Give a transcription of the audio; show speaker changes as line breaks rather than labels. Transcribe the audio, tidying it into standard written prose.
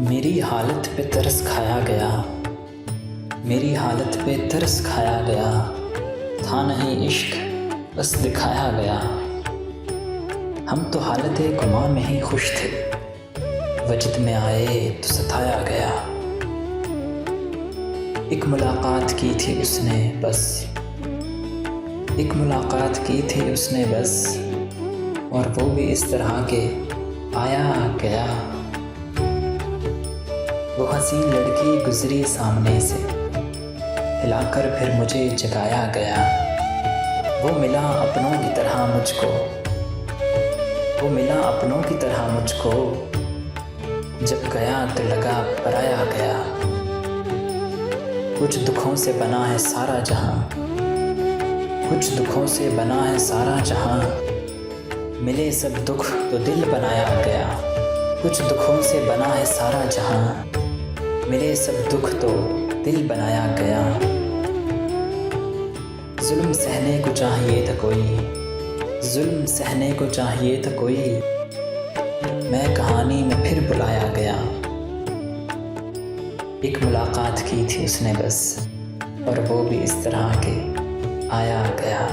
मेरी हालत पे तरस खाया गया, मेरी हालत पे तरस खाया गया, था नहीं इश्क बस दिखाया गया। हम तो हालत गुमा में ही खुश थे, वजद में आए तो सताया गया। एक मुलाकात की थी उसने बस, एक मुलाकात की थी उसने बस, और वो भी इस तरह के आया गया। वो हसीन लड़की गुजरी सामने से, हिलाकर फिर मुझे जगाया गया। वो मिला अपनों की तरह मुझको, वो मिला अपनों की तरह मुझको, जब गया तो लगा पराया गया। कुछ दुखों से बना है सारा जहां, कुछ दुखों से बना है सारा जहां, मिले सब दुख तो दिल बनाया गया। कुछ दुखों से बना है सारा जहां, मिले सब दुख तो दिल बनाया गया। जुल्म सहने को चाहिए था कोई, जुल्म सहने को चाहिए था कोई, मैं कहानी में फिर बुलाया गया। एक मुलाकात की थी उसने बस, और वो भी इस तरह के आया गया।